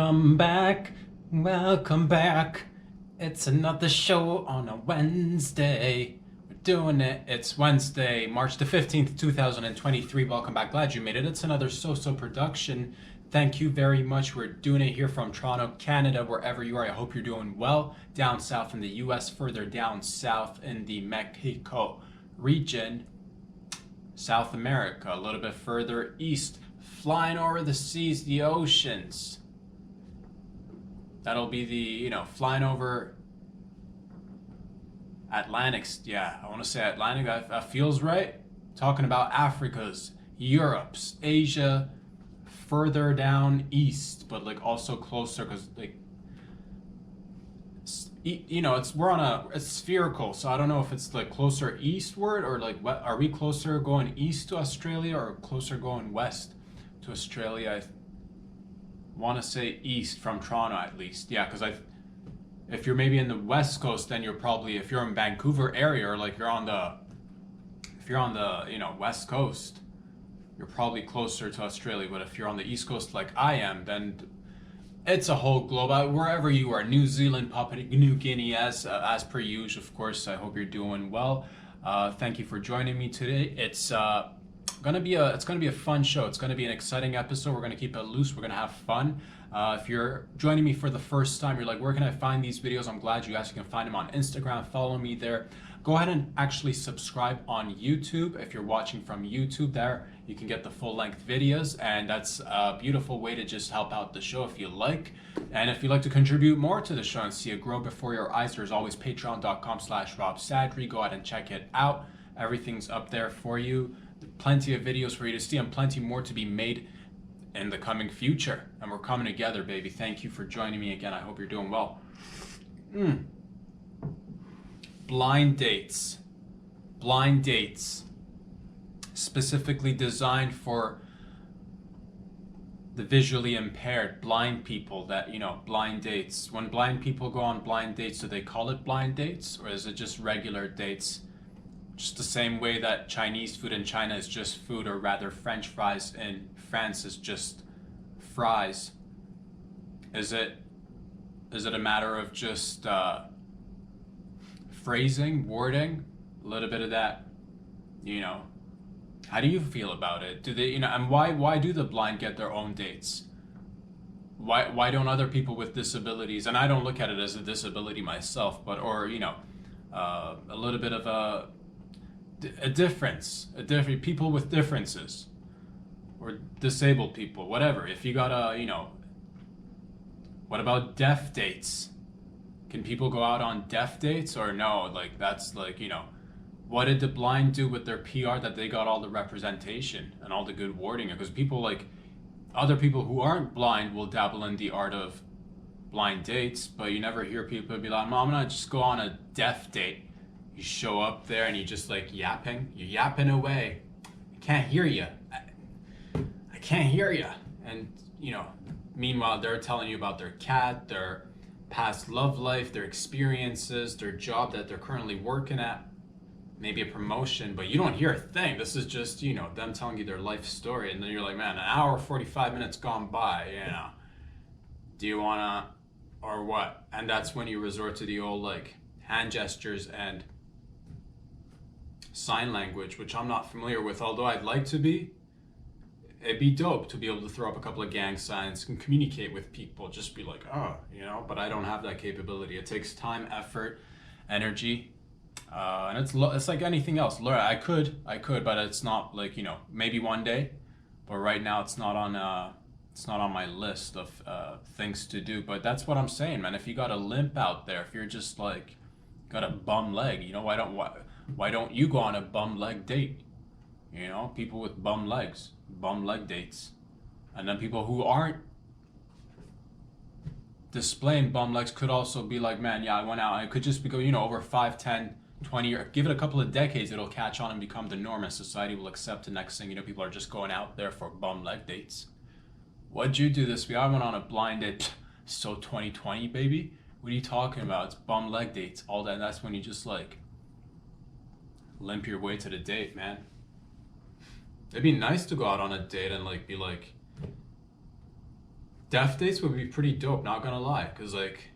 Welcome back. It's another show on a Wednesday. We're doing it. It's Wednesday, March the 15th, 2023. Welcome back. Glad you made it. It's another So-So production. Thank you very much. We're doing it here from Toronto, Canada, wherever you are. I hope you're doing well. Down south in the US, further down south in the Mexico region, South America, a little bit further east, flying over the seas, the oceans. That'll be the, flying over Atlantic. Yeah, I want to say Atlantic. That feels right. Talking about Africa's, Europe's, Asia, further down east, but like also closer because it's spherical, so I don't know if it's like closer eastward or like what. Are we closer going east to Australia or closer going west to Australia? Want to say east from Toronto at least. Yeah, because if you're maybe in the west coast, then you're probably, if you're in Vancouver area or like you're on the west coast, you're probably closer to Australia. But if you're on the east coast like I am, then it's a whole globe. Wherever you are, New Zealand, Papua New Guinea, as per usual. Of course, I hope you're doing well. Thank you for joining me today. It's gonna be a fun show. It's gonna be an exciting episode. We're gonna keep it loose. We're gonna have fun. If you're joining me for the first time, you're like, where can I find these videos? I'm glad you guys can find them on Instagram. Follow me there. Go ahead and actually subscribe on YouTube. If you're watching from YouTube, there you can get the full-length videos, and that's a beautiful way to just help out the show if you like. And if you'd like to contribute more to the show and see it grow before your eyes, there's always patreon.com/RobSadri. Go ahead and check it out. Everything's up there for you. Plenty of videos for you to see and plenty more to be made in the coming future. And we're coming together, baby. Thank you for joining me again. I hope you're doing well. Blind dates. Blind dates. Specifically designed for the visually impaired, blind people that, blind dates. When blind people go on blind dates, do they call it blind dates? Or is it just regular dates? Just the same way that Chinese food in China is just food, or rather French fries in France is just fries. Is it a matter of just phrasing, wording, a little bit of that, How do you feel about it? Do they, and why do the blind get their own dates? Why don't other people with disabilities, and I don't look at it as a disability myself, but, or, a little bit of a different people with differences, or disabled people, whatever. If you got what about deaf dates? Can people go out on deaf dates, or no? Like, that's like, what did the blind do with their PR that they got all the representation and all the good wording? Because people, like, other people who aren't blind will dabble in the art of blind dates, but you never hear people be like, I'm gonna just go on a deaf date. You show up there and you just like you're yapping away. I can't hear you. I can't hear you. And, meanwhile, they're telling you about their cat, their past love life, their experiences, their job that they're currently working at, maybe a promotion, but you don't hear a thing. This is just, them telling you their life story. And then you're like, man, an hour, 45 minutes gone by, do you wanna, or what? And that's when you resort to the old, like, hand gestures and sign language, which I'm not familiar with, although I'd like to be. It'd be dope to be able to throw up a couple of gang signs and communicate with people, just be like, but I don't have that capability. It takes time, effort, energy, and it's like anything else. I could, but it's not like, maybe one day, but right now it's not on my list of things to do. But that's what I'm saying, man. If you got a limp out there, if you're just like got a bum leg, why don't you go on a bum leg date? People with bum legs, bum leg dates. And then people who aren't displaying bum legs could also be like, man, yeah, I went out. It could just be, over 5, 10, 20 years. Give it a couple of decades, it'll catch on and become the norm, and society will accept the next thing. People are just going out there for bum leg dates. What'd you do this week? I went on a blind date. So 2020, baby? What are you talking about? It's bum leg dates, all that. And that's when you just like limp your way to the date, man. It'd be nice to go out on a date and like be like, Deaf dates would be pretty dope, not gonna lie. Cause like,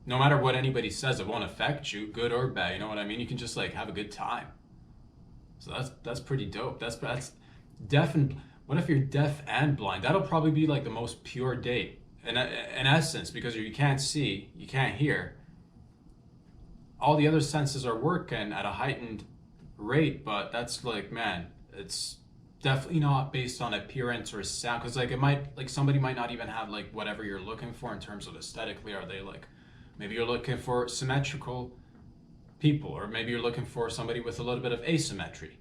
no matter what anybody says, it won't affect you, good or bad. You know what I mean? You can just like have a good time. So that's pretty dope. That's deaf and what if you're deaf and blind? That'll probably be like the most pure date in essence, because you can't see, you can't hear. All the other senses are working at a heightened rate, but that's like, man, it's definitely not based on appearance or sound, because like it might, like somebody might not even have like whatever you're looking for in terms of aesthetically. Are they like, maybe you're looking for symmetrical people, or maybe you're looking for somebody with a little bit of asymmetry,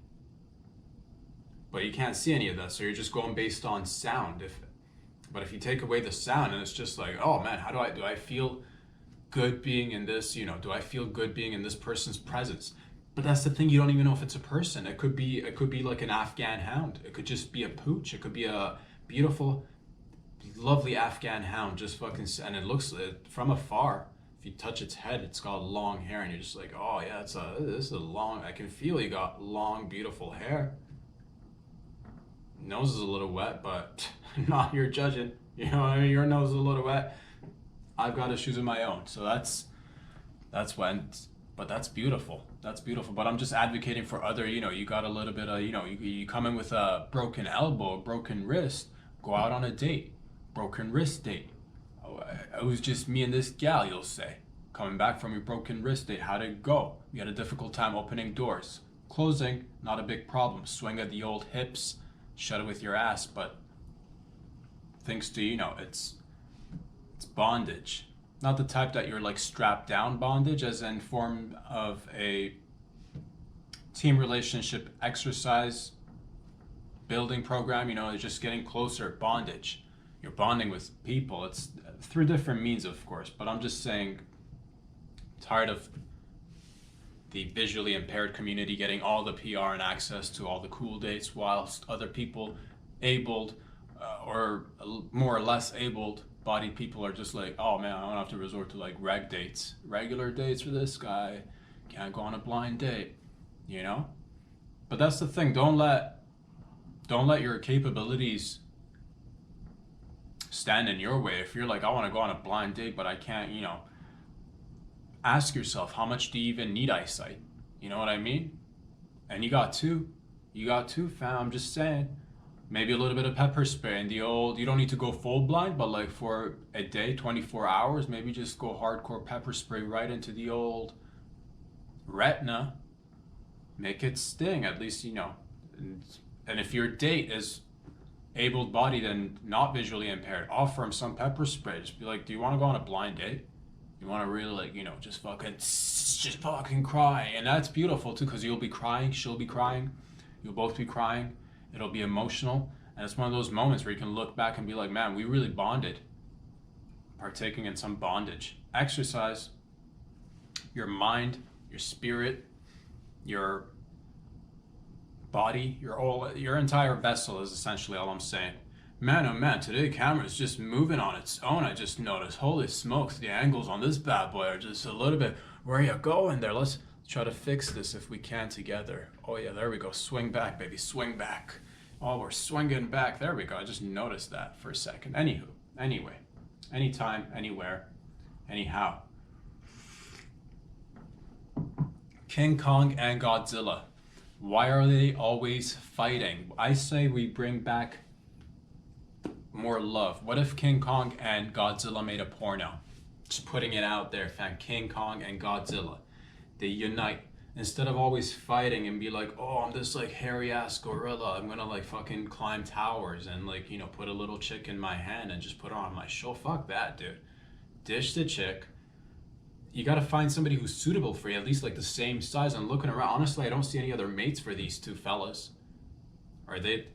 but you can't see any of that, so you're just going based on sound. But if you take away the sound and it's just like, oh man, how do I feel good being in this, do I feel good being in this person's presence? But that's the thing, you don't even know if it's a person. It could be like an Afghan hound. It could just be a pooch. It could be a beautiful, lovely Afghan hound, just fucking, and it looks from afar. If you touch its head, it's got long hair, and you're just like, oh yeah, this is a long. I can feel you got long, beautiful hair. Nose is a little wet, but not you're judging. You know what I mean? Your nose is a little wet. I've got issues of my own, so that's when. But that's beautiful. That's beautiful. But I'm just advocating for other. You got a little bit of. You come in with a broken elbow, a broken wrist. Go out on a date, broken wrist date. It was just me and this gal, you'll say. Coming back from your broken wrist date, how'd it go? You had a difficult time opening doors. Closing, not a big problem. Swing at the old hips, shut it with your ass, but thanks to, it's bondage. Not the type that you're like strapped down bondage, as in form of a team relationship exercise building program, it's just getting closer bondage. You're bonding with people. It's through different means, of course, but I'm just saying, tired of the visually impaired community getting all the PR and access to all the cool dates, whilst other people, abled or more or less abled bodied people, are just like, oh man, I don't have to resort to like regular dates for this guy. Can't go on a blind date, But that's the thing. Don't let your capabilities stand in your way. If you're like, I want to go on a blind date, but I can't, ask yourself, how much do you even need eyesight? You know what I mean? And you got two, fam. I'm just saying, maybe a little bit of pepper spray and you don't need to go full blind, but like for a day, 24 hours, maybe just go hardcore pepper spray right into the old retina. Make it sting, at least, and if your date is able-bodied and not visually impaired, offer him some pepper spray. Just be like, do you want to go on a blind date? You want to really like, just fucking cry. And that's beautiful too, because you'll be crying, she'll be crying, you'll both be crying. It'll be emotional. And it's one of those moments where you can look back and be like, man, we really bonded. Partaking in some bondage. Exercise your mind, your spirit, your body, your entire vessel is essentially all I'm saying. Man, oh man, today the camera's just moving on its own. I just noticed. Holy smokes, the angles on this bad boy are just a little bit. Where are you going there? Let's try to fix this if we can together. Oh yeah, there we go. Swing back, baby, swing back. Oh, we're swinging back. There we go. I just noticed that for a second. Anyway, anytime, anywhere, anyhow. King Kong and Godzilla. Why are they always fighting? I say we bring back more love. What if King Kong and Godzilla made a porno? Just putting it out there, fam. King Kong and Godzilla. They unite. Instead of always fighting and be like, oh, I'm this like hairy ass gorilla. I'm gonna like fucking climb towers and like, put a little chick in my hand and just put her on my show. Fuck that, dude. Dish the chick. You gotta find somebody who's suitable for you, at least like the same size. I'm looking around. Honestly, I don't see any other mates for these two fellas. Are they?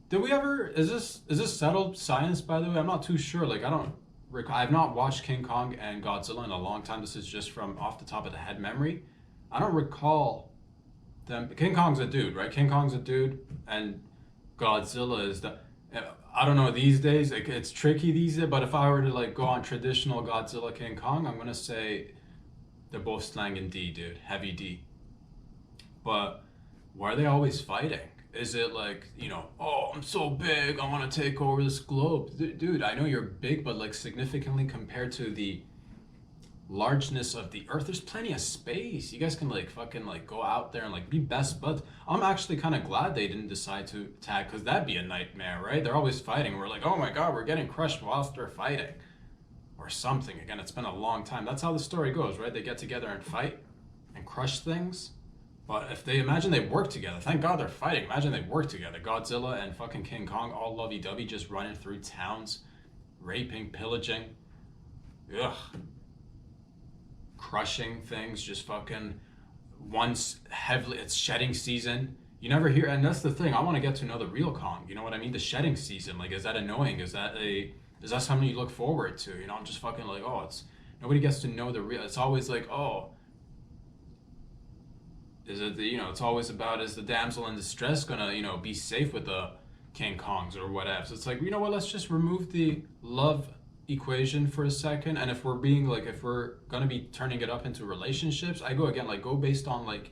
Did we ever? Is this settled science, by the way? I'm not too sure. Like, I've not watched King Kong and Godzilla in a long time. This is just from off the top of the head memory. I don't recall them. King Kong's a dude, right? King Kong's a dude, and Godzilla is the. I don't know these days. It's tricky these days. But if I were to like go on traditional Godzilla King Kong, I'm gonna say they're both slanging D, dude, heavy D. But why are they always fighting? Is it like, you know, oh, I'm so big, I want to take over this globe? Dude, I know you're big, but like significantly compared to the largeness of the earth, there's plenty of space. You guys can like fucking like go out there and like be best buds. I'm actually kind of glad they didn't decide to tag, because that'd be a nightmare, right? They're always fighting. We're like, oh my god, we're getting crushed whilst they're fighting. Or something. Again, it's been a long time. That's how the story goes, right? They get together and fight and crush things. But if they imagine they work together, thank God they're fighting. Imagine they work together. Godzilla and fucking King Kong all lovey-dovey, just running through towns, raping, pillaging, ugh, crushing things, just fucking once heavily. It's shedding season. You never hear, and that's the thing. I want to get to know the real Kong. You know what I mean? The shedding season. Like, is that annoying? Is that something you look forward to? You know, I'm just fucking like, oh, it's nobody gets to know the real. It's always like, oh, is it the, you know, it's always about, is the damsel in distress gonna, you know, be safe with the King Kongs or whatever. So it's like, you know what, let's just remove the love equation for a second. And if we're being like, if we're gonna be turning it up into relationships, I go again, like, go based on like,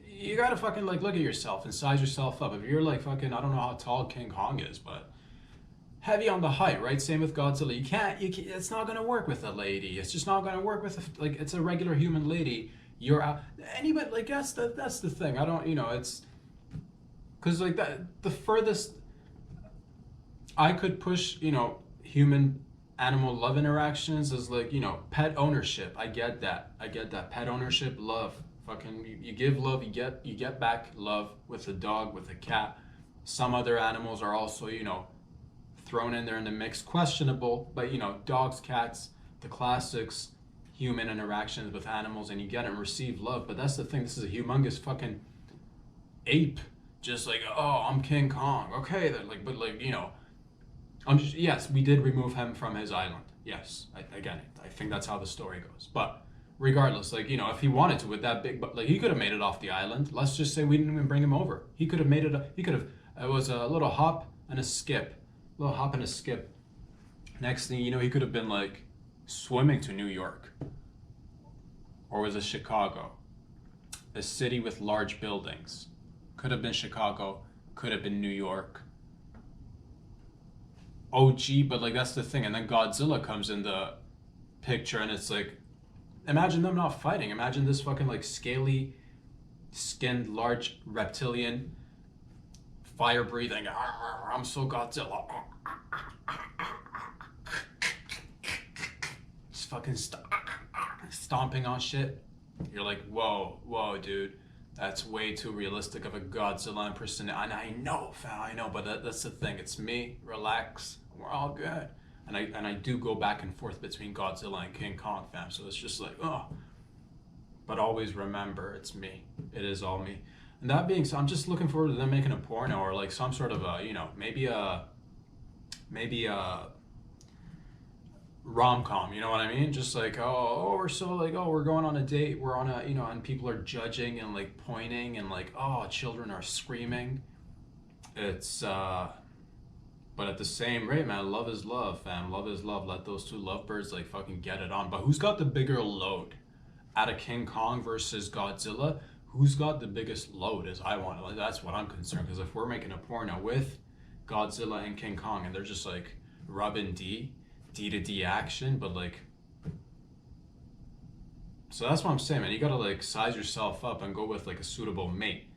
you gotta fucking like look at yourself and size yourself up. If you're like fucking, I don't know how tall King Kong is, but heavy on the height, right? Same with Godzilla. You can't, it's not gonna work with a lady. It's just not gonna work with like, it's a regular human lady. You're out. Anybody, like, that's the thing. I don't, you know, it's because like that, the furthest I could push, you know, human animal love interactions is like, you know, pet ownership. I get that. Pet ownership, love. Fucking, you give love, you get back love with a dog, with a cat. Some other animals are also, you know, thrown in there in the mix, questionable, but you know, dogs, cats, the classics, human interactions with animals, and you get and receive love. But that's the thing, this is a humongous fucking ape, just like, oh, I'm King Kong. Okay, they're like, but like, you know, I'm just, yes, we did remove him from his island. Yes, again, I think that's how the story goes. But regardless, like, you know, if he wanted to with that big, but like, he could have made it off the island. Let's just say we didn't even bring him over. He could have made it, it was a little hop and a skip. Next thing you know, he could have been like swimming to New York. Or was it Chicago? A city with large buildings. Could have been Chicago, could have been New York. OG, but like that's the thing. And then Godzilla comes in the picture and it's like, imagine them not fighting. Imagine this fucking like scaly skinned large reptilian, fire breathing, I'm so Godzilla. Just fucking stomping on shit. You're like, whoa, dude. That's way too realistic of a Godzilla impersonation. And I know, fam, I know, but that's the thing. It's me. Relax. We're all good. And I do go back and forth between Godzilla and King Kong, fam. So it's just like, oh. But always remember, it's me. It is all me. And that being so, I'm just looking forward to them making a porno or like some sort of a, you know, maybe a rom-com, you know what I mean? Just like, we're so like, we're going on a date, we're on a, you know, and people are judging and like pointing and like, children are screaming. It's but at the same rate, man, love is love, fam. Love is love. Let those two lovebirds like fucking get it on. But who's got the bigger load? Out of King Kong versus Godzilla, who's got the biggest load? Is I want, like, that's what I'm concerned. Because if we're making a porno with Godzilla and King Kong and they're just like rubbing D to D action, but like, so that's what I'm saying, man. You gotta like size yourself up and go with like a suitable mate.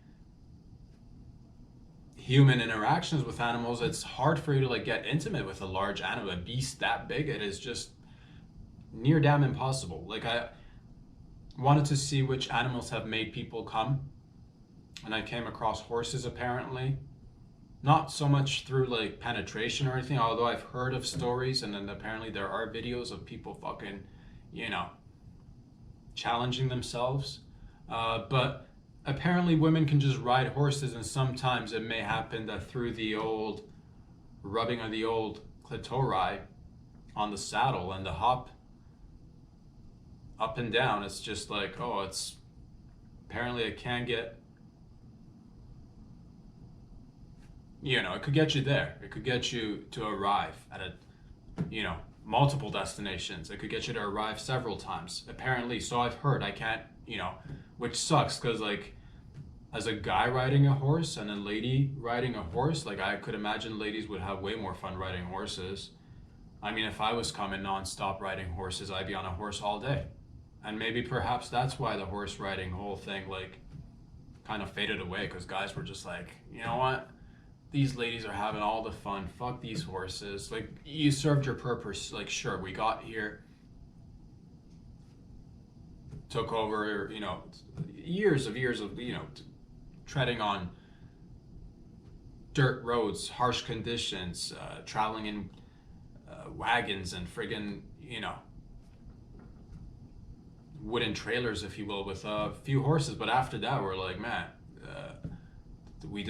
Human interactions with animals, it's hard for you to like get intimate with a large animal, a beast that big. It is just near damn impossible. Like, I wanted to see which animals have made people come, and I came across horses apparently. Not so much through like penetration or anything, although I've heard of stories, and then apparently there are videos of people fucking, you know, challenging themselves. But apparently women can just ride horses, and sometimes it may happen that through the old rubbing of the old clitori on the saddle and the hop up and down, it's just like, it's apparently it can get, you know, it could get you there. It could get you to arrive at a, you know, multiple destinations. It could get you to arrive several times, apparently. So I've heard. I can't, you know, which sucks because like as a guy riding a horse and a lady riding a horse, like I could imagine ladies would have way more fun riding horses. I mean, if I was coming nonstop riding horses, I'd be on a horse all day. And maybe perhaps that's why the horse riding whole thing like kind of faded away, because guys were just like, you know what? These ladies are having all the fun. Fuck these horses. Like, you served your purpose. Like, sure, we got here, took over, you know, years of, you know, treading on dirt roads, harsh conditions, traveling in wagons and friggin', you know, wooden trailers, if you will, with a few horses. But after that, we're like, man, we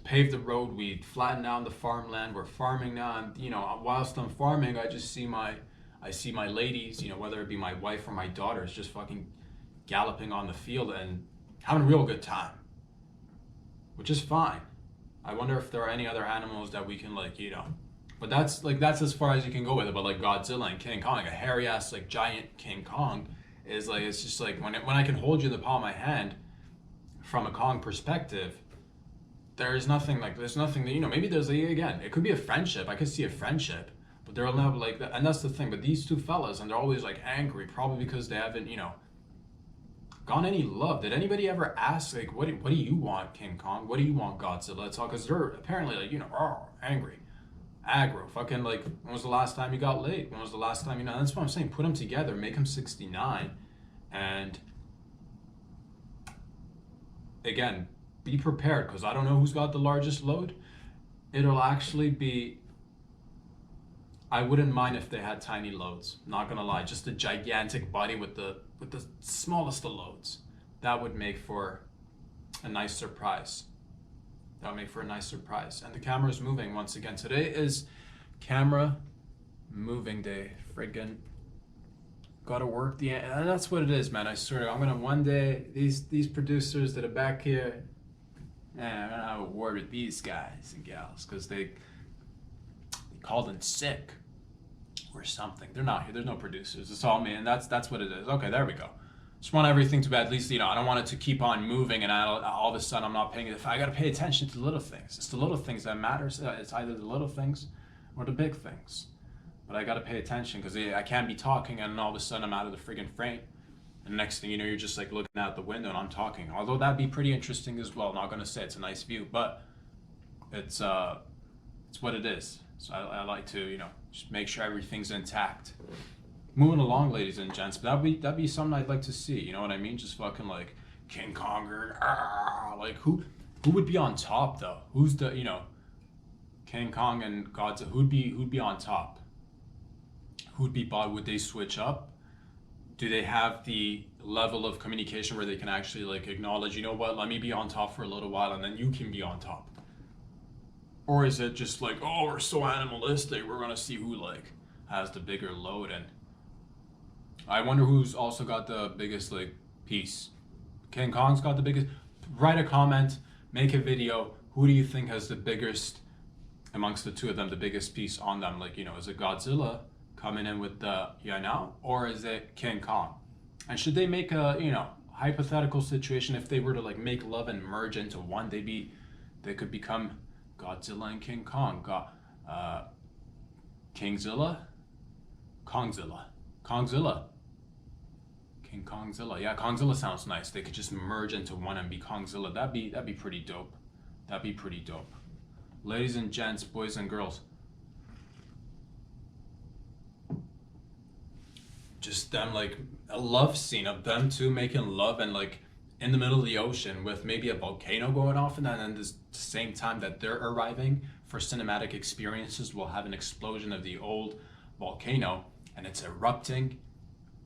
paved the road, we flattened down the farmland, we're farming now, and you know, whilst I'm farming, I see my ladies, you know, whether it be my wife or my daughters, just fucking galloping on the field and having a real good time, which is fine. I wonder if there are any other animals that we can, like, you know, but that's as far as you can go with it. But like Godzilla and King Kong, like a hairy ass like giant King Kong, is like, it's just like when I can hold you in the palm of my hand, from a Kong perspective, there's nothing that, you know, maybe there's like, again, it could be a friendship. I could see a friendship, but they're now like, and that's the thing. But these two fellas, and they're always like angry, probably because they haven't, you know, gone any love. Did anybody ever ask, like, what do you want, King Kong? What do you want, Godzilla? It's all because they're apparently like, you know, angry, aggro, fucking like, when was the last time you got laid? When was the last time, you know? That's what I'm saying. Put them together, make them 69, and again, be prepared, because I don't know who's got the largest load. It'll actually be, I wouldn't mind if they had tiny loads, not gonna lie. Just a gigantic body with the smallest of loads. That would make for a nice surprise. That would make for a nice surprise. And the camera's moving once again. Today is camera moving day. Friggin' gotta work and that's what it is, man. I swear, I'm gonna one day, these producers that are back here, man, I'm gonna have a word with these guys and gals, because they called in sick or something. They're not here. There's no producers. It's all me, and that's what it is. Okay, there we go. Just want everything to be, at least, you know, I don't want it to keep on moving and all of a sudden I'm not paying it. I got to pay attention to the little things. It's the little things that matters. It's either the little things or the big things. But I got to pay attention, because I can't be talking and all of a sudden I'm out of the friggin' frame. And the next thing you know, you're just like looking out the window and I'm talking. Although that'd be pretty interesting as well. Not going to say it's a nice view, but it's what it is. So I like to, you know, just make sure everything's intact. Moving along, ladies and gents, but that'd be something I'd like to see. You know what I mean? Just fucking like King Konger, like who would be on top though? Who's the, you know, King Kong and Godzilla? Who'd be on top? Who'd be bought? Would they switch up? Do they have the level of communication where they can actually like acknowledge, you know what, let me be on top for a little while and then you can be on top? Or is it just like, oh, we're so animalistic, we're gonna see who like has the bigger load? And I wonder who's also got the biggest like piece. King Kong's got the biggest. Write a comment, make a video. Who do you think has the biggest amongst the two of them, the biggest piece on them? Like, you know, is it Godzilla coming in with the now, or is it King Kong? And should they make a, you know, hypothetical situation, if they were to like make love and merge into one, they could become Godzilla and King Kong. Kingzilla? Kongzilla. King Kongzilla. Yeah, Kongzilla sounds nice. They could just merge into one and be Kongzilla. That'd be pretty dope. That'd be pretty dope. Ladies and gents, boys and girls, just them, like a love scene of them two making love and like in the middle of the ocean with maybe a volcano going off, and then at the same time that they're arriving for cinematic experiences, we'll have an explosion of the old volcano and it's erupting,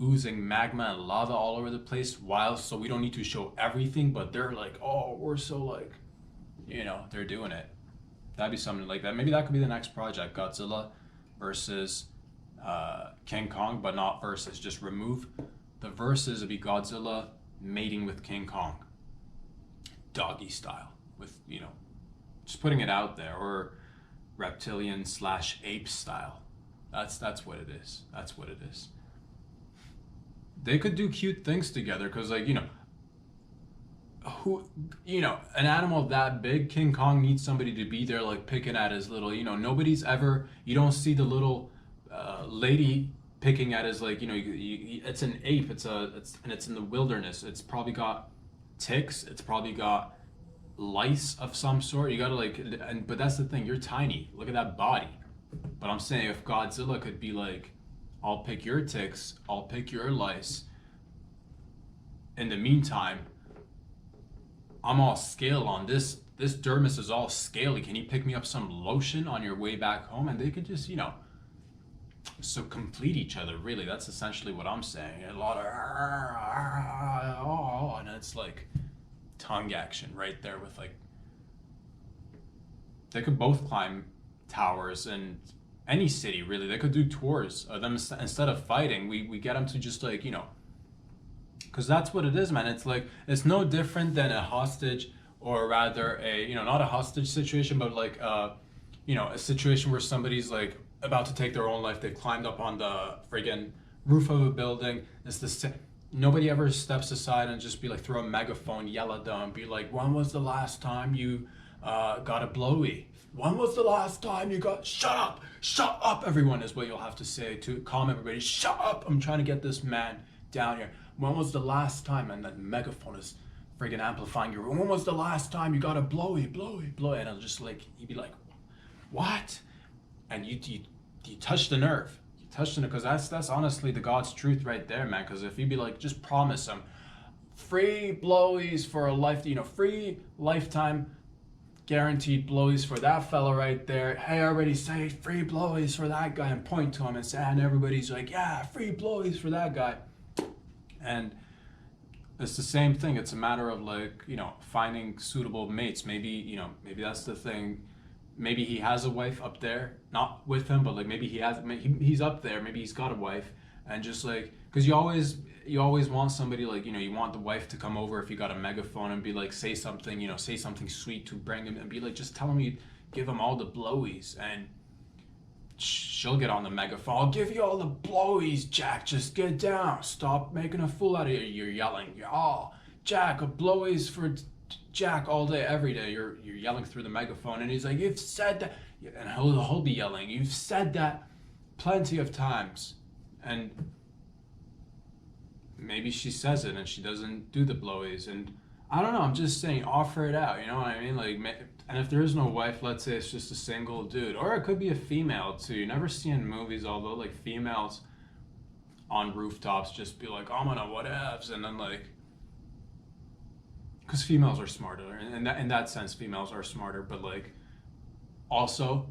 oozing magma and lava all over the place, while, so we don't need to show everything, but they're like, oh, we're so like, you know, they're doing it. That'd be something like that. Maybe that could be the next project, Godzilla versus King Kong, but not versus, just remove the versus. It'd be Godzilla mating with King Kong, doggy style, with, you know, just putting it out there, or reptilian / ape style. That's what it is. That's what it is. They could do cute things together, because, like, you know, who, an animal that big, King Kong needs somebody to be there, like picking at his little, nobody's ever, you don't see the little lady picking at his, like, it's an ape, and it's in the wilderness. It's probably got ticks, it's probably got lice of some sort. You gotta but that's the thing, you're tiny. Look at that body. But I'm saying if Godzilla could be like, I'll pick your ticks, I'll pick your lice. In the meantime, I'm all scale on this. This dermis is all scaly. Can you pick me up some lotion on your way back home? And they could just, so complete each other. Really, that's essentially what I'm saying. A lot of, and it's like tongue action right there with like, they could both climb towers in any city, really. They could do tours of them instead of fighting. We get them to just like, because that's what it is, man. It's like, it's no different than a hostage, or rather a, not a hostage situation, but like, a situation where somebody's like about to take their own life. They've climbed up on the friggin' roof of a building. It's the nobody ever steps aside and just be like, throw a megaphone, yell at them, be like, when was the last time you got a blowy? When was the last time you got, shut up, everyone, is what you'll have to say to calm everybody. Shut up, I'm trying to get this man down here. When was the last time? And that megaphone is friggin' amplifying your, when was the last time you got a blowy? And it'll just like, you'd be like, what? And you touch the nerve. You touch the nerve, because that's honestly the God's truth right there, man. Because if you'd be like, just promise them free blowies for a life, free lifetime guaranteed blowies for that fella right there. Hey, I already say free blowies for that guy, and point to him and say, and everybody's like, yeah, free blowies for that guy. And it's the same thing. It's a matter of like, finding suitable mates. Maybe, maybe that's the thing. Maybe he has a wife up there, not with him, but like maybe he's up there. Maybe he's got a wife, and just like, because you always want somebody like, you want the wife to come over if you got a megaphone and be like, say something, say something sweet to bring him, and be like, just tell him you give him all the blowies, and she'll get on the megaphone. I'll give you all the blowies, Jack. Just get down. Stop making a fool out of you. You're yelling. Jack, blowies for Jack all day, every day. You're yelling through the megaphone, and he's like, you've said that, and he'll be yelling, you've said that plenty of times, and maybe she says it and she doesn't do the blowies, and I don't know. I'm just saying, offer it out. You know what I mean? Like, and if there is no wife, let's say it's just a single dude, or it could be a female too. You never see in movies, although, like, females on rooftops just be like, I'm gonna whatevs, and then like, because females are smarter, and in that sense, females are smarter. But like, also,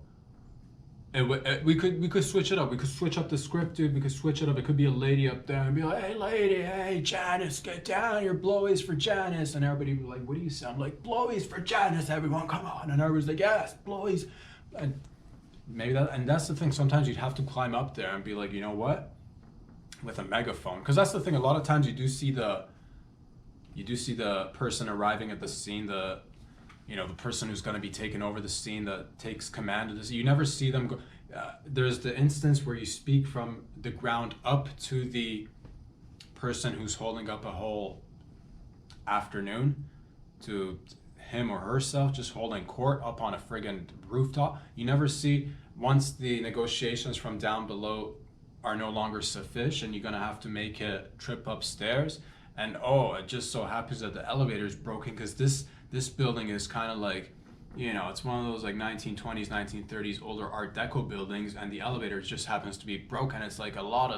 we could switch it up. We could switch up the script, dude. We could switch it up. It could be a lady up there and be like, hey lady, hey Janice, get down. Your blowies for Janice, and everybody be like, what do you say? I'm like, blowies for Janice, everyone, come on. And everybody's like, yes, blowies. And maybe that's the thing. Sometimes you'd have to climb up there and be like, you know what, with a megaphone, because that's the thing. A lot of times you do see the person arriving at the scene, the person who's going to be taking over the scene, that takes command of this. You never see them go. There's the instance where you speak from the ground up to the person who's holding up a whole afternoon, to him or herself, just holding court up on a friggin' rooftop. You never see, once the negotiations from down below are no longer sufficient, you're going to have to make a trip upstairs. And it just so happens that the elevator is broken, because this building is kind of like, it's one of those like 1920s, 1930s older Art Deco buildings, and the elevator just happens to be broken. It's like a lot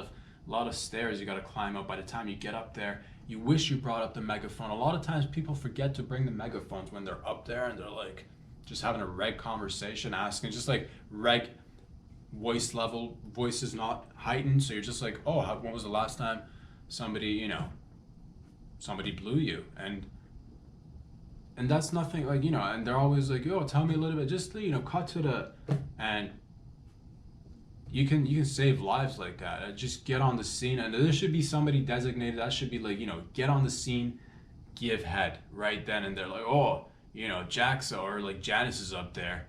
of stairs you got to climb up. By the time you get up there, you wish you brought up the megaphone. A lot of times people forget to bring the megaphones when they're up there, and they're like just having a reg conversation, asking just like reg voice level, voice is not heightened, so you're just like, when was the last time somebody blew you? And that's nothing, like, and they're always like, tell me a little bit, just, cut to the, and you can save lives like that. Just get on the scene, and there should be somebody designated that should be like, get on the scene, give head right then and they're like, Jack's or like Janice is up there.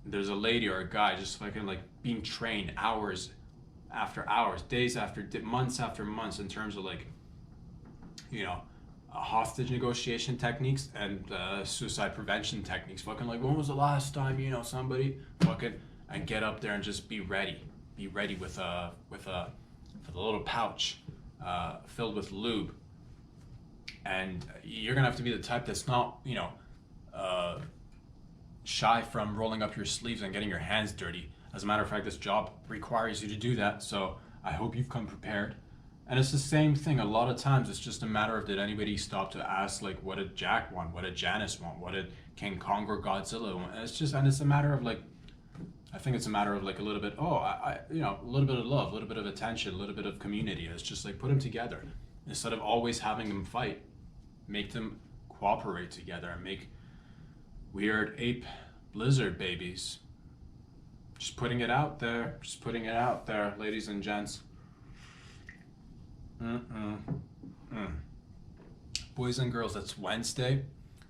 There's a lady or a guy just fucking like being trained hours after hours, days after months after months, in terms of like, hostage negotiation techniques and suicide prevention techniques. Fucking like, when was the last time somebody fucking, and get up there and just be ready with a little pouch filled with lube. And you're gonna have to be the type that's not shy from rolling up your sleeves and getting your hands dirty. As a matter of fact, this job requires you to do that, so I hope you've come prepared. And it's the same thing. A lot of times it's just a matter of, did anybody stop to ask, like, what did Jack want? What did Janice want? What did King Kong or Godzilla want? And it's a matter of, like, I think it's a matter of, like, a little bit, a little bit of love, a little bit of attention, a little bit of community. It's just like, put them together. Instead of always having them fight, make them cooperate together and make weird ape blizzard babies. Just putting it out there, ladies and gents. Boys and girls, it's Wednesday.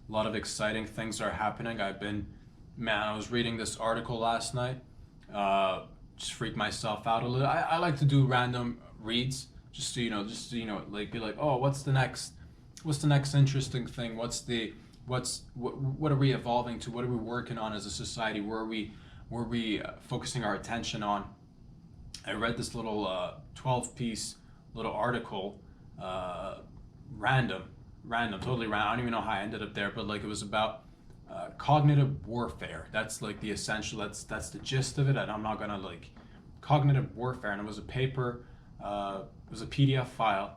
A lot of exciting things are happening. I was reading this article last night. Just freaked myself out a little. I like to do random reads, just to like, be like, oh, what's the next interesting thing? What are we evolving to? What are we working on as a society? Where are we focusing our attention on? I read this little 12-piece little article, totally random. I don't even know how I ended up there, but like, it was about cognitive warfare. That's like the essential. That's the gist of it. And I'm not gonna like cognitive warfare. And it was a paper. It was a PDF file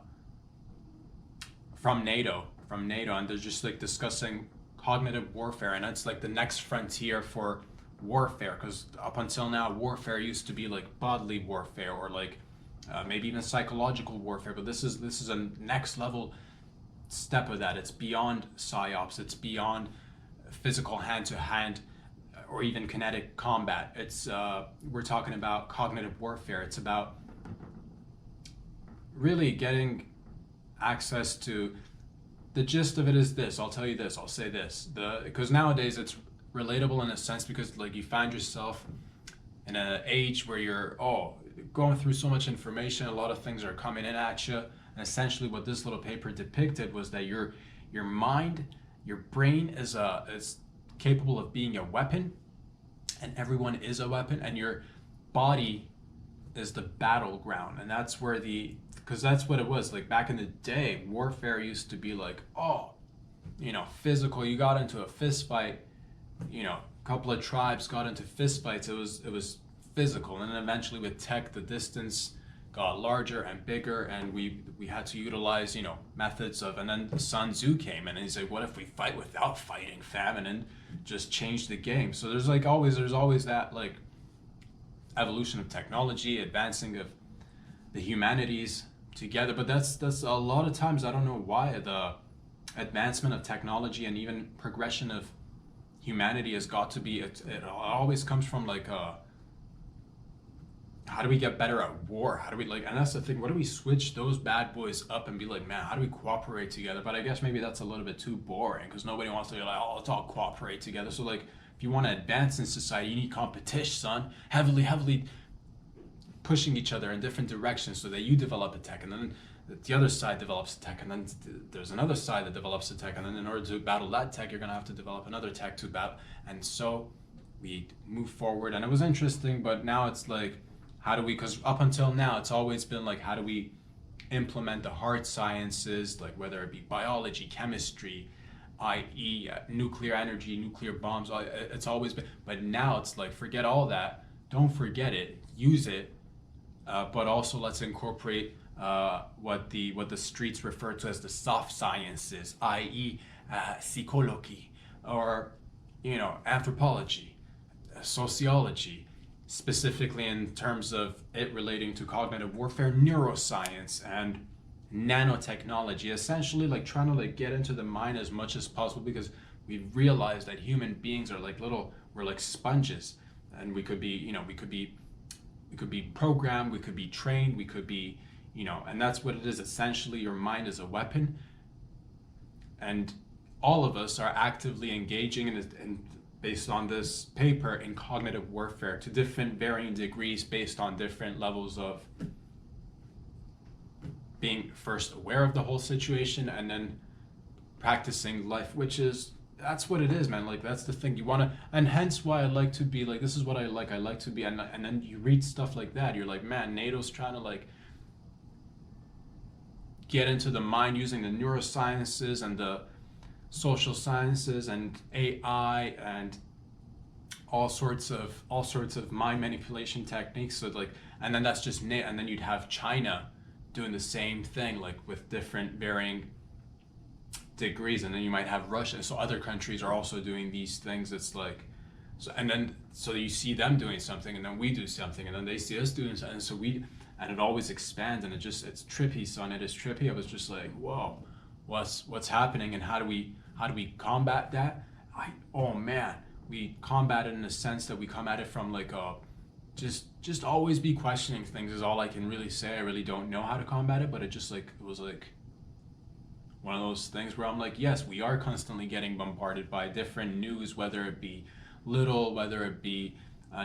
from NATO, and they're just like discussing cognitive warfare, and it's like the next frontier for warfare, because up until now, warfare used to be like bodily warfare, or like maybe even psychological warfare, but this is a next level step of that. It's beyond psyops, it's beyond physical hand-to-hand or even kinetic combat. It's we're talking about cognitive warfare. It's about really getting access to, the gist of it is this. I'll tell you this, I'll say this, because nowadays it's relatable in a sense, because like, you find yourself in an age where you're going through so much information, a lot of things are coming in at you, and essentially what this little paper depicted was that your mind, your brain is capable of being a weapon, and everyone is a weapon, and your body is the battleground. And that's where because that's what it was like back in the day. Warfare used to be like, physical. You got into a fist fight, a couple of tribes got into fist fights. It was physical, and then eventually with tech, the distance got larger and bigger, and we had to utilize methods of, and then Sun Tzu came in and he's like, what if we fight without fighting, fam? And then just changed the game. So there's always that like evolution of technology, advancing of the humanities together. But that's a lot of times, I don't know why, the advancement of technology and even progression of humanity has got to be, it always comes from like how do we get better at war? How do we and that's the thing, what do we switch those bad boys up and be like, man, how do we cooperate together? But I guess maybe that's a little bit too boring, because nobody wants to be like, let's all cooperate together. So like, if you want to advance in society, you need competition, son. Heavily pushing each other in different directions, so that you develop a tech, and then the other side develops a tech, and then there's another side that develops a tech, and then in order to battle that tech, you're gonna have to develop another tech to battle, and so we move forward. And it was interesting, but now it's like, how do we, because up until now, it's always been like, how do we implement the hard sciences, like whether it be biology, chemistry, i.e. Nuclear energy, nuclear bombs, it's always been, but now it's like, forget all that, don't forget it, use it, but also let's incorporate what the streets refer to as the soft sciences, i.e. Psychology, or anthropology, sociology, specifically in terms of it relating to cognitive warfare, neuroscience, and nanotechnology. Essentially, like trying to like get into the mind as much as possible, because we've realized that human beings are like we're like sponges, and we could be programmed, we could be trained, we could be, and that's what it is. Essentially, your mind is a weapon, and all of us are actively engaging in based on this paper, in cognitive warfare to different varying degrees, based on different levels of being first aware of the whole situation, and then practicing life, which is, that's what it is, man. Like, that's the thing you want to, and hence why I like to be like, this is what I like to be. And then you read stuff like that, you're like, man, NATO's trying to like get into the mind using the neurosciences and the social sciences and AI and all sorts of mind manipulation techniques. So like, and then that's just and then you'd have China doing the same thing, like with different varying degrees, and then you might have Russia. So other countries are also doing these things. It's like, so, and then so you see them doing something, and then we do something, and then they see us doing something, and so we, and it always expands, and it's trippy, son. It is trippy. I was just like, whoa, what's happening, and how do we combat that? Oh man, we combat it in the sense that we come at it from like a just always be questioning things is all I can really say. I really don't know how to combat it, but it was like one of those things where I'm like, yes, we are constantly getting bombarded by different news, whether it be little, whether it be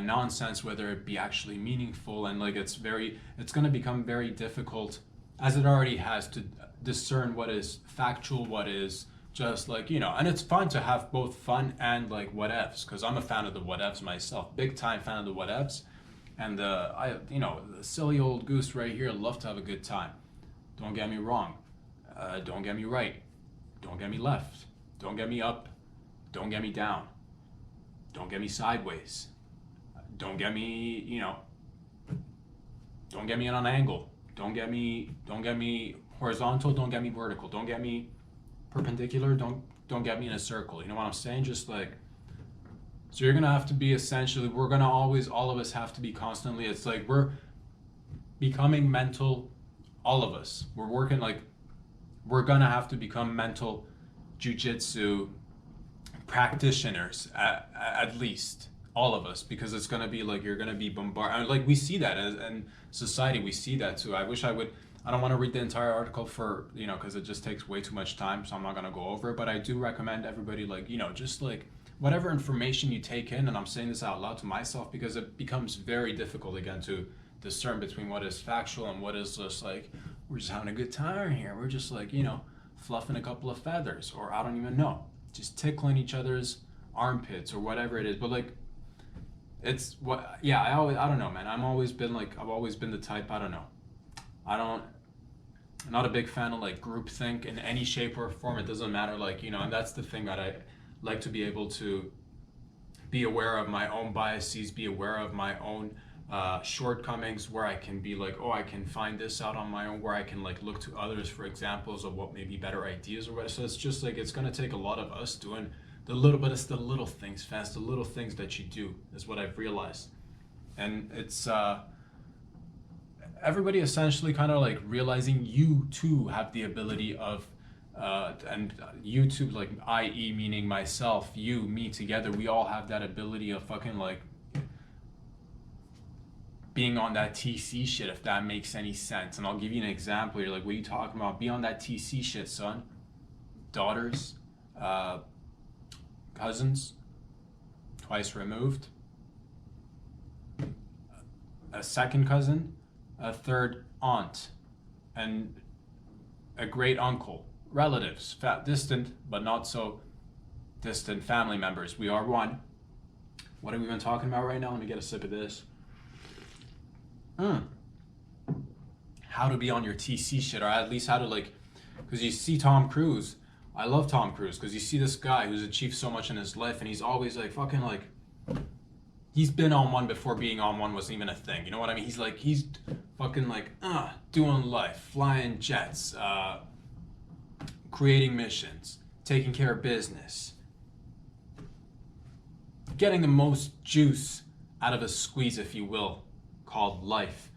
nonsense, whether it be actually meaningful, and like it's going to become very difficult, as it already has, to discern what is factual, what is just like, and it's fun to have both fun and like whatevs, because I'm a fan of the whatevs myself, big time fan of the whatevs, and the silly old goose right here, love to have a good time. Don't get me wrong. Don't get me right. Don't get me left. Don't get me up. Don't get me down. Don't get me sideways. Don't get me, don't get me on an angle. Don't get me horizontal. Don't get me vertical. Don't get me perpendicular. Don't get me in a circle. You know what I'm saying? Just like, so you're gonna have to be essentially, we're gonna always, all of us have to be constantly, it's like we're becoming mental, all of us. We're working like, we're gonna have to become mental jujitsu practitioners, at least all of us, because it's gonna be like, you're gonna be bombarded. Like we see that in society, we see that too. I don't want to read the entire article for, because it just takes way too much time, so I'm not gonna go over it, but I do recommend everybody, like, just like whatever information you take in, and I'm saying this out loud to myself because it becomes very difficult again to discern between what is factual and what is just like, we're just having a good time here. We're just like, fluffing a couple of feathers, or I don't even know, just tickling each other's armpits or whatever it is. But like, it's what, yeah, I don't know, man. I've always been the type, I don't know. I'm not a big fan of like groupthink in any shape or form. It doesn't matter, like, and that's the thing that I like, to be able to be aware of my own biases, be aware of my own shortcomings, where I can be like, oh, I can find this out on my own, where I can like look to others for examples of what may be better ideas or whatever. So it's just like, it's going to take a lot of us doing but it's the little things, fast, the little things that you do is what I've realized. And it's everybody essentially kind of like realizing you too have the ability of and you too, like, i.e. meaning myself, you, me, together, we all have that ability of fucking like being on that TC shit, if that makes any sense. And I'll give you an example. You're like, what are you talking about? Be on that TC shit, son. Daughters, cousins, twice removed, a second cousin, a third aunt, and a great uncle. Relatives, distant but not so distant family members. We are one. What have we been talking about right now? Let me get a sip of this. How to be on your TC shit, or at least how to, like, because you see Tom Cruise. I love Tom Cruise because you see this guy who's achieved so much in his life, and he's always like fucking like, he's been on one before being on one wasn't even a thing. You know what I mean? He's fucking like, doing life, flying jets, creating missions, taking care of business, getting the most juice out of a squeeze, if you will, called life.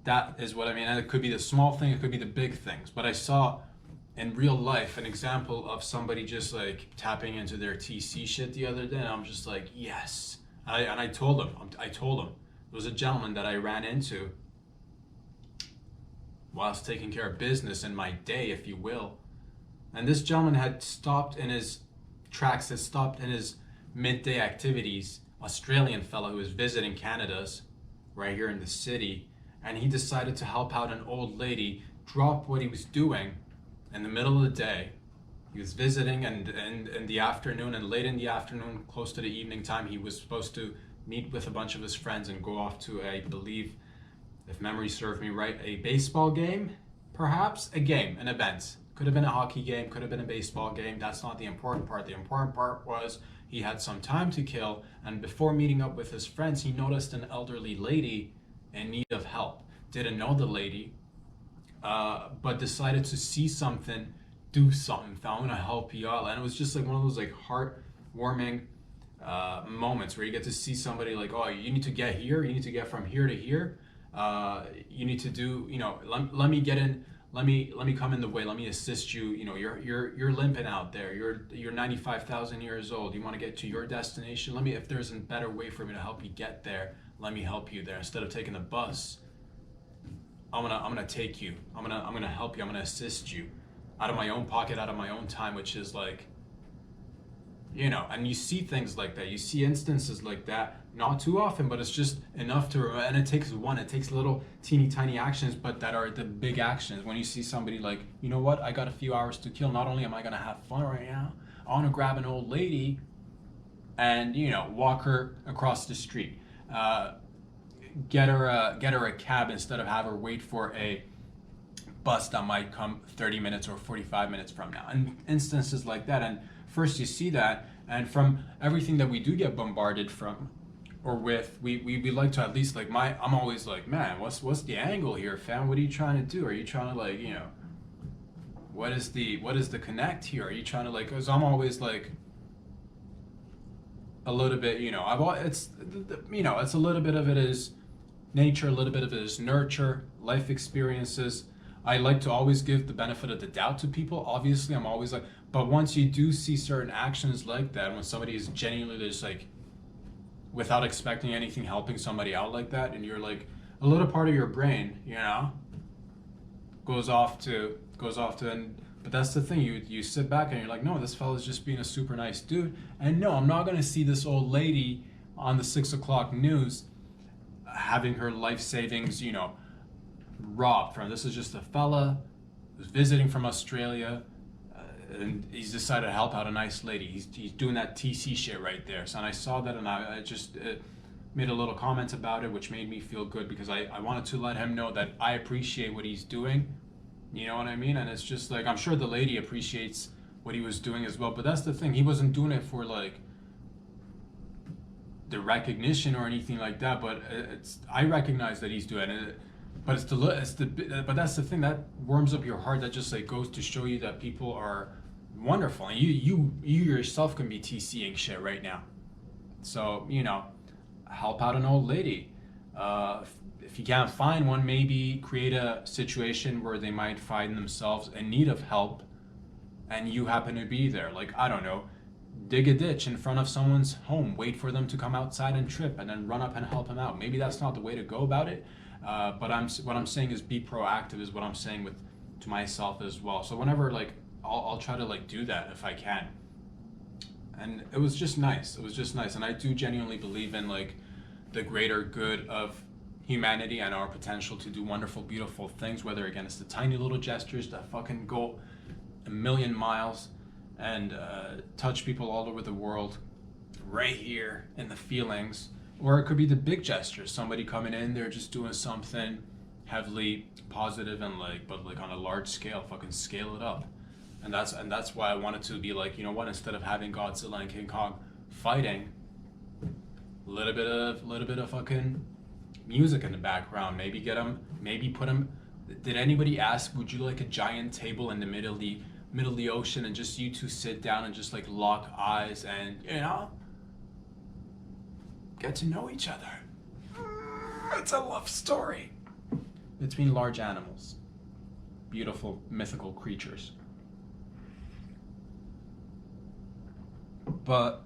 That is what I mean. And it could be the small thing, it could be the big things. But I saw in real life an example of somebody just like tapping into their TC shit the other day, and I'm just like, yes. I told him, there was a gentleman that I ran into whilst taking care of business in my day, if you will. And this gentleman had stopped in his tracks, had stopped in his midday activities, Australian fellow who was visiting Canada's right here in the city, and he decided to help out an old lady drop what he was doing in the middle of the day He was visiting, and in the afternoon and late in the afternoon, close to the evening time, he was supposed to meet with a bunch of his friends and go off to, I believe, if memory serves me right, a baseball game, perhaps a game, an event. Could have been a hockey game, could have been a baseball game. That's not the important part. The important part was he had some time to kill, and before meeting up with his friends, he noticed an elderly lady in need of help. Didn't know the lady, but decided to see something, do something. I'm gonna help you out, and it was just like one of those like heartwarming moments where you get to see somebody like, oh, you need to get here, you need to get from here to here. You need to do, let me get in, let me come in the way, let me assist you. You're limping out there, you're 95,000 years old, you want to get to your destination, let me, if there's a better way for me to help you get there, let me help you there. Instead of taking the bus, I'm gonna take you, I'm gonna help you, I'm gonna assist you out of my own pocket, out of my own time, which is like, and you see things like that, you see instances like that, not too often, but it's just enough to, and it takes little teeny tiny actions, but that are the big actions. When you see somebody like, you know what, I got a few hours to kill, not only am I gonna have fun right now, I wanna grab an old lady and, walk her across the street. Get her a cab instead of have her wait for a bus that might come 30 minutes or 45 minutes from now. And instances like that. And first you see that, and from everything that we do get bombarded from or with, we like to at least like I'm always like, man, what's the angle here, fam? What are you trying to do? Are you trying to like, what is the connect here? Are you trying to like, because I'm always like a little bit, it's a little bit of it is nature, a little bit of it is nurture, life experiences. I like to always give the benefit of the doubt to people. Obviously, I'm always like, but once you do see certain actions like that, when somebody is genuinely just like, without expecting anything, helping somebody out like that, and you're like, a little part of your brain, goes off to, and but that's the thing, you sit back and you're like, no, this fella's just being a super nice dude, and no, I'm not gonna see this old lady on the 6 o'clock news having her life savings, robbed from. This is just a fella who's visiting from Australia, and he's decided to help out a nice lady. He's doing that TC shit right there. So, and I saw that, and I just made a little comment about it, which made me feel good, because I wanted to let him know that I appreciate what he's doing. You know what I mean? And it's just like, I'm sure the lady appreciates what he was doing as well. But that's the thing, he wasn't doing it for like the recognition or anything like that. But I recognize that he's doing it. But but that's the thing that warms up your heart. That just like goes to show you that people are wonderful, and you yourself can be TCing shit right now. So help out an old lady. If you can't find one, maybe create a situation where they might find themselves in need of help, and you happen to be there. Like, I don't know, dig a ditch in front of someone's home, wait for them to come outside and trip, and then run up and help them out. Maybe that's not the way to go about it. But what I'm saying is be proactive, is what I'm saying to myself as well. So whenever like I'll try to like do that if I can. And it was just nice. It was just nice. And I do genuinely believe in like the greater good of humanity and our potential to do wonderful, beautiful things, whether again it's the tiny little gestures that fucking go a million miles and touch people all over the world right here in the feelings. Or it could be the big gestures, somebody coming in, they're just doing something heavily positive and like, but like on a large scale, fucking scale it up. And that's why I wanted to be like, you know what, instead of having Godzilla and King Kong fighting, a little bit of fucking music in the background. Maybe put them. Did anybody ask, would you like a giant table in the middle of the ocean and just you two sit down and just like lock eyes and get to know each other? It's a love story between large animals, beautiful mythical creatures. But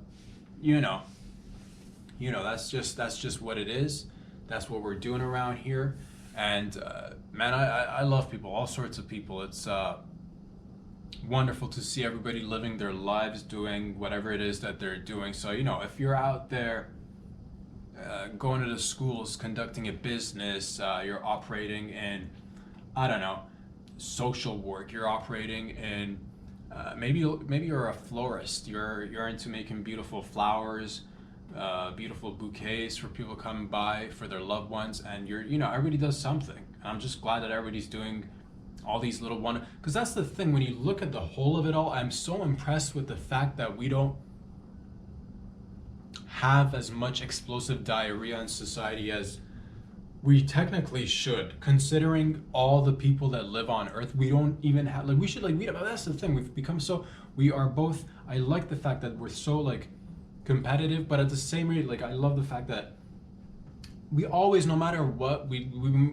that's just what it is. That's what we're doing around here. And man, I love people, all sorts of people. It's wonderful to see everybody living their lives, doing whatever it is that they're doing. So if you're out there going to the schools, conducting a business, you're operating in, I don't know, social work, you're operating in maybe you're a florist. You're into making beautiful flowers, beautiful bouquets for people to come by for their loved ones, and everybody does something. And I'm just glad that everybody's doing all these little one. Because that's the thing, when you look at the whole of it all, I'm so impressed with the fact that we don't have as much explosive diarrhea in society as we technically should, considering all the people that live on Earth. We don't even have, like, we should, like, that's the thing. We've become so, we are both, I like the fact that we're so, like, competitive, but at the same rate, like, I love the fact that we always, no matter what, we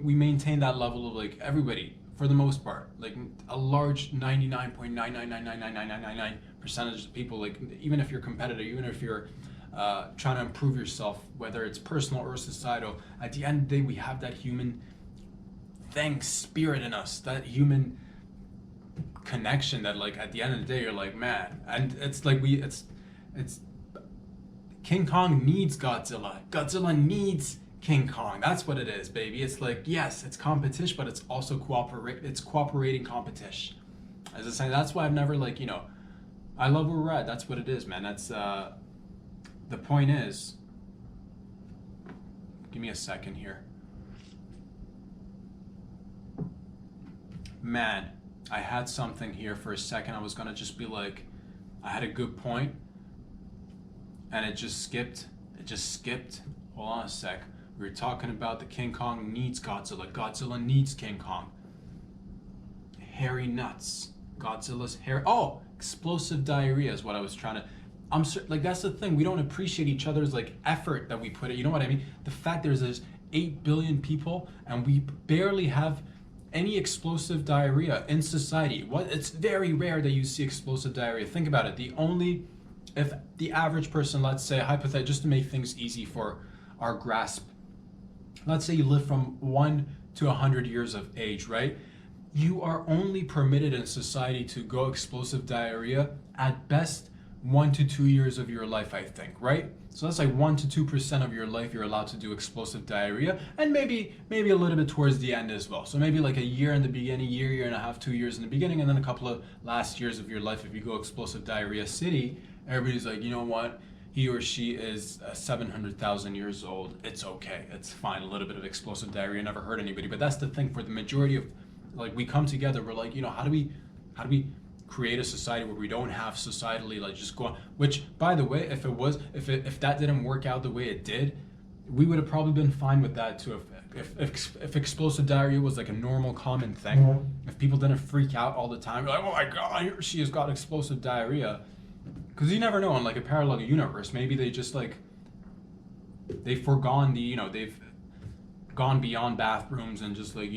maintain that level of, like, everybody, for the most part, like, a large 99.9999999 percentage of people, like, even if you're competitive, even if you're trying to improve yourself, whether it's personal or societal, at the end of the day, we have that human thing, spirit in us, that human connection that, like, at the end of the day, you're like, man. And it's like it's King Kong needs Godzilla. Godzilla needs King Kong. That's what it is, baby. It's like, yes, it's competition, but it's also cooperating competition. As I say, that's why I've never, like, I love where we're at. That's what it is, man. That's the point is, give me a second here. Man, I had something here for a second. I was gonna just be like, I had a good point, and it just skipped. Hold on a sec. We were talking about the King Kong needs Godzilla. Godzilla needs King Kong. Hairy nuts. Godzilla's hair. Oh, explosive diarrhea is what I was trying to. Like, that's the thing. We don't appreciate each other's, like, effort that we put in. You know what I mean? The fact there's 8 billion people and we barely have any explosive diarrhea in society. It's very rare that you see explosive diarrhea. Think about it. If the average person, let's say, hypothetically, just to make things easy for our grasp, let's say you live from 1 to 100 years of age, right? You are only permitted in society to go explosive diarrhea at best 1 to 2 years of your life, I think, right? So that's like 1 to 2% of your life you're allowed to do explosive diarrhea, and maybe a little bit towards the end as well. So maybe like a year in the beginning, year and a half, 2 years in the beginning, and then a couple of last years of your life. If you go explosive diarrhea city, everybody's like, you know what? He or she is 700,000 years old. It's okay. It's fine. A little bit of explosive diarrhea never hurt anybody. But that's the thing. For the majority of, like, we come together. We're like, how do we create a society where we don't have societally, like, just go on? Which, by the way, if that didn't work out the way it did, we would have probably been fine with that too. If explosive diarrhea was like a normal, common thing, if people didn't freak out all the time, like, oh my god, he or she has got explosive diarrhea. Because you never know, in like a parallel universe, maybe they just, like, they've forgone they've gone beyond bathrooms and just, like,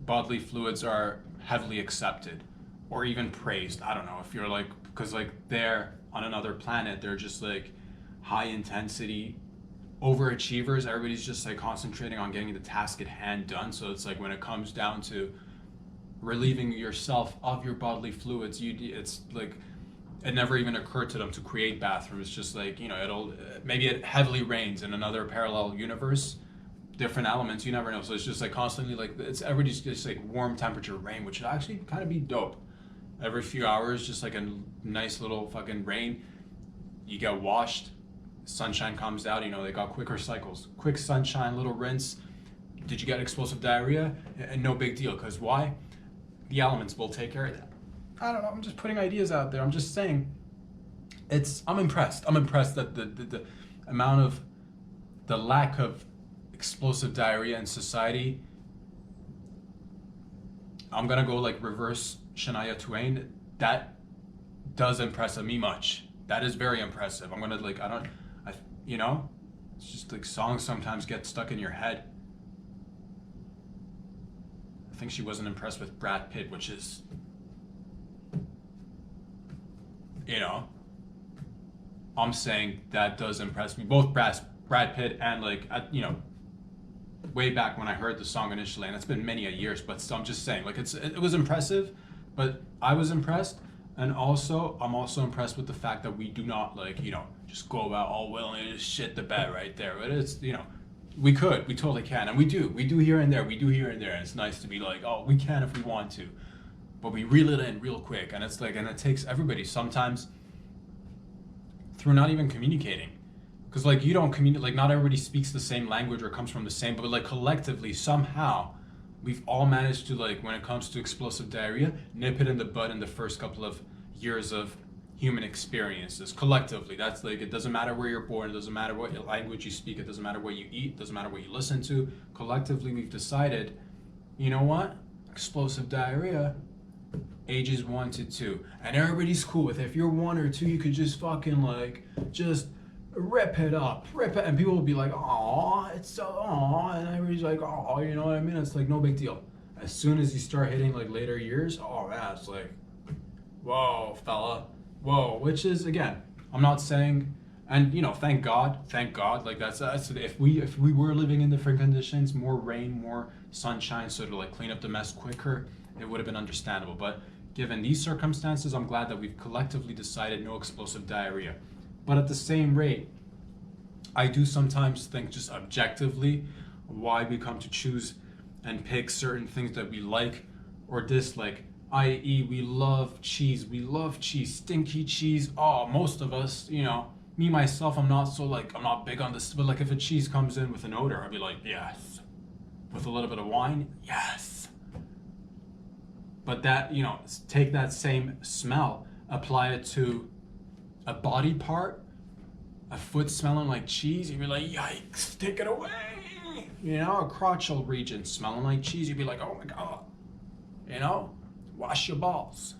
bodily fluids are heavily accepted or even praised. I don't know if you're, like, because, like, they're on another planet, they're just, like, high intensity overachievers. Everybody's just, like, concentrating on getting the task at hand done. So it's like when it comes down to relieving yourself of your bodily fluids, it's like, it never even occurred to them to create bathrooms. Just like, maybe it heavily rains in another parallel universe, different elements, you never know. So it's just like constantly, like, everybody's just like warm temperature rain, which would actually kind of be dope. Every few hours, just like a nice little fucking rain. You get washed, sunshine comes out, they got quicker cycles. Quick sunshine, little rinse. Did you get explosive diarrhea? And no big deal, because why? The elements will take care of that. I don't know, I'm just putting ideas out there. I'm just saying, I'm impressed. I'm impressed that the amount of, the lack of explosive diarrhea in society. I'm gonna go like reverse Shania Twain. That does impress me much. That is very impressive. I'm gonna, like, it's just like songs sometimes get stuck in your head. I think she wasn't impressed with Brad Pitt, which is, I'm saying that does impress me. Both Brad Pitt and, like, way back when I heard the song initially, and it's been many a years, but still, I'm just saying, like, it was impressive, but I was impressed. And also, I'm also impressed with the fact that we do not, like, just go about all willing and just shit the bed right there. But it's, we totally can. And we do here and there. And it's nice to be like, oh, we can if we want to. but we reel it in real quick, and it's like, and it takes everybody sometimes through not even communicating, because like you don't communicate, like not everybody speaks the same language or comes from the same, but like collectively somehow we've all managed to, like, when it comes to explosive diarrhea, nip it in the bud in the first couple of years of human experiences collectively. That's like, it doesn't matter where you're born, it doesn't matter what language you speak, it doesn't matter what you eat, it doesn't matter what you listen to. Collectively we've decided, you know what, explosive diarrhea, ages 1 to 2, and everybody's cool with it. If you're 1 or 2, you could just fucking like just rip it, and people will be like, "Aw, it's so aw," and everybody's like, "Oh," you know what I mean? It's like no big deal. As soon as you start hitting like later years, oh man, it's like, whoa, fella, whoa. Which is, again, I'm not saying, and you know, thank God, like that's if we were living in different conditions, more rain, more sunshine, so to like clean up the mess quicker, it would have been understandable. But given these circumstances, I'm glad that we've collectively decided no explosive diarrhea. But at the same rate, I do sometimes think, just objectively, why we come to choose and pick certain things that we like or dislike. I.e., we love cheese, stinky cheese. Oh, most of us, you know, me myself, I'm not big on this, but like if a cheese comes in with an odor, I'd be like, yes. With a little bit of wine, yes. But that, you know, take that same smell, apply it to a body part, a foot smelling like cheese, you'd be like, yikes, take it away. You know, a crotchal region smelling like cheese, you'd be like, oh my God. You know, wash your balls.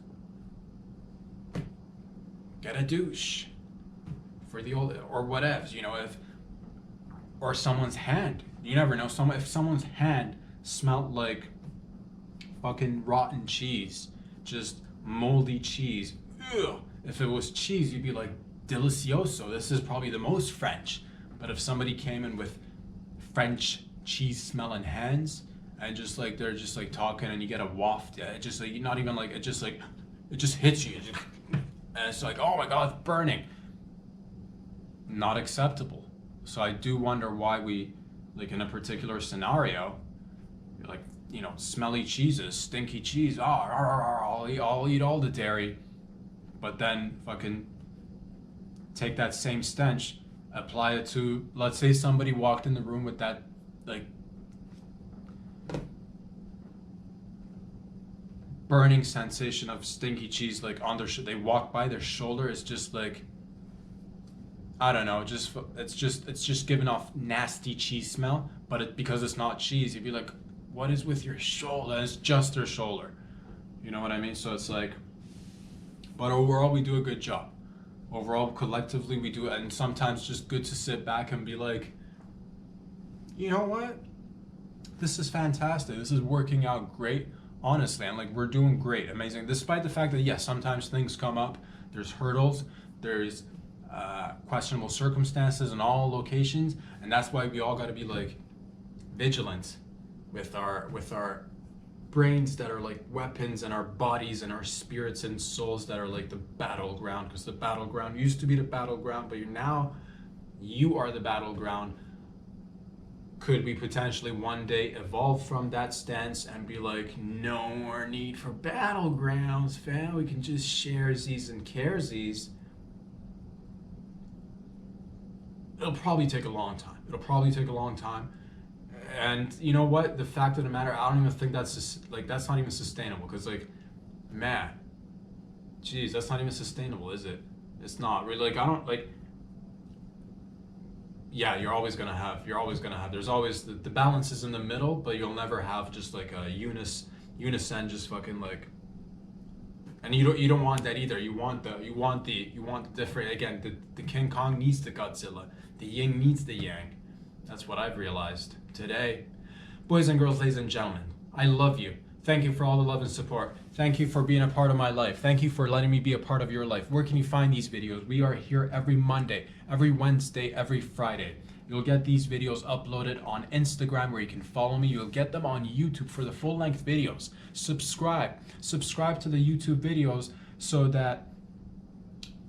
Get a douche for the old, or whatevs, you know, or someone's hand. You never know, if someone's hand smelled like fucking rotten cheese, just moldy cheese, ugh. If it was cheese, you'd be like, delicioso, this is probably the most French. But if somebody came in with French cheese smelling hands, and just like they're just like talking, and you get a waft, yeah, it just like, not even like, it just hits you, and it's like, oh my God, it's burning. Not acceptable. So I do wonder why we, like in a particular scenario, like, you know, smelly cheeses, stinky cheese, I'll eat all the dairy. But then fucking take that same stench, apply it to, let's say somebody walked in the room with that, like, burning sensation of stinky cheese, like on their, they walk by, their shoulder is just like, I don't know, it's just giving off nasty cheese smell. But because it's not cheese, you'd be like, what is with your shoulder? And it's just their shoulder. You know what I mean? So it's like, but overall, we do a good job. Overall, collectively, we do, and sometimes just good to sit back and be like, you know what? This is fantastic. This is working out great, honestly. And like, we're doing great, amazing. Despite the fact that, yes, sometimes things come up. There's hurdles. There's questionable circumstances in all locations. And that's why we all got to be like vigilant with our brains that are like weapons, and our bodies and our spirits and souls that are like the battleground, because the battleground used to be the battleground, but you are the battleground. Could we potentially one day evolve from that stance and be like, no more need for battlegrounds, fam, we can just share these and care these? It'll probably take a long time. And you know what? The fact of the matter, I don't even think that's not even sustainable. Because like, man, geez, that's not even sustainable, is it? It's not really. Like, I don't like. Yeah, you're always gonna have. There's always the balance is in the middle, but you'll never have just like a unison, just fucking like. And you don't want that either. You want the different. Again, the King Kong needs the Godzilla. The yin needs the yang. That's what I've realized today. Boys and girls, ladies and gentlemen, I love you. Thank you for all the love and support. Thank you for being a part of my life. Thank you for letting me be a part of your life. Where can you find these videos? We are here every Monday, every Wednesday, every Friday. You'll get these videos uploaded on Instagram, where you can follow me. You'll get them on YouTube for the full-length videos. Subscribe to the YouTube videos so that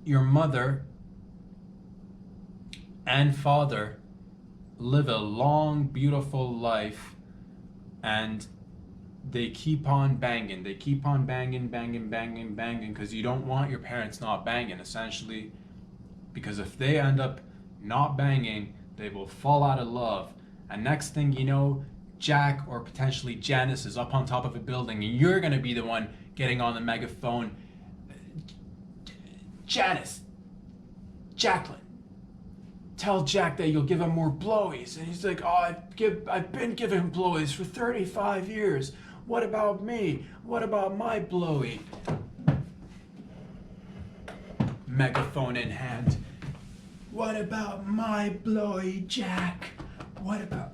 your mother and father live a long, beautiful life, and they keep on banging. They keep on banging, because you don't want your parents not banging, essentially. Because if they end up not banging, they will fall out of love. And next thing you know, Jack or potentially Janice is up on top of a building and you're going to be the one getting on the megaphone. Janice, Jacqueline, tell Jack that you'll give him more blowies. And he's like, oh, I've been giving him blowies for 35 years. What about me? What about my blowy? Megaphone in hand. What about my blowy, Jack? What about...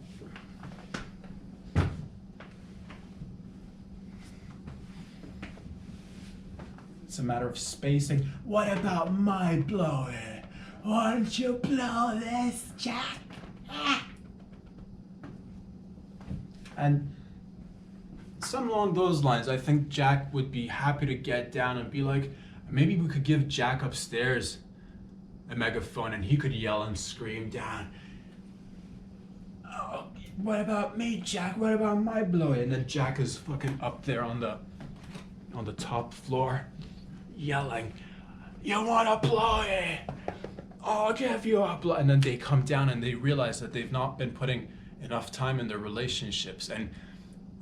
It's a matter of spacing. What about my blowy? Won't you blow this, Jack? Ah. And something along those lines, I think Jack would be happy to get down and be like, maybe we could give Jack upstairs a megaphone and he could yell and scream down. Oh, what about me, Jack? What about my blowy? And then Jack is fucking up there on the top floor, yelling, "You want a blowy? I'll give you a blowy." And then they come down and they realize that they've not been putting enough time in their relationships. And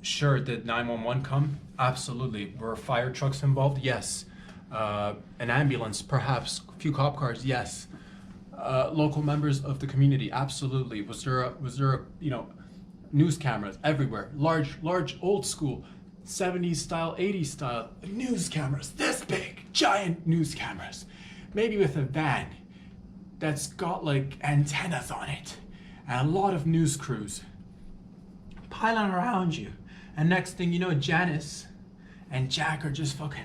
sure, did 911 come? Absolutely. Were fire trucks involved? Yes. An ambulance, perhaps. A few cop cars? Yes. Local members of the community? Absolutely. Was there news cameras everywhere? Large, old school, 70s style, 80s style news cameras. This big, giant news cameras. Maybe with a van that's got like antennas on it. And a lot of news crews piling around you. And next thing you know, Janice and Jack are just fucking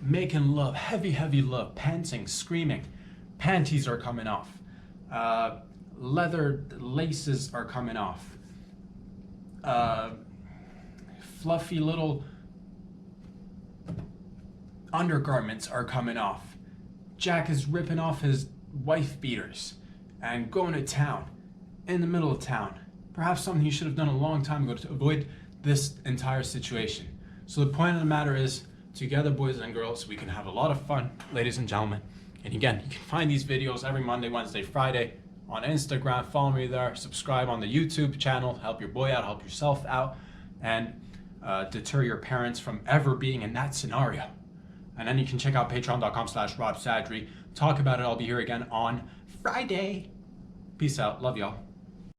making love, heavy love, panting, screaming. Panties are coming off. Leather laces are coming off. Fluffy little undergarments are coming off. Jack is ripping off his wife beaters and going to town, in the middle of town. Perhaps something he should have done a long time ago to avoid this entire situation. So the point of the matter is, together, boys and girls, we can have a lot of fun, ladies and gentlemen. And again, you can find these videos every Monday, Wednesday, Friday on Instagram. Follow me there. Subscribe on the YouTube channel. Help your boy out, help yourself out, and deter your parents from ever being in that scenario. And then you can check out patreon.com/RobSadri. Talk about it. I'll be here again on Friday. Peace out. Love y'all.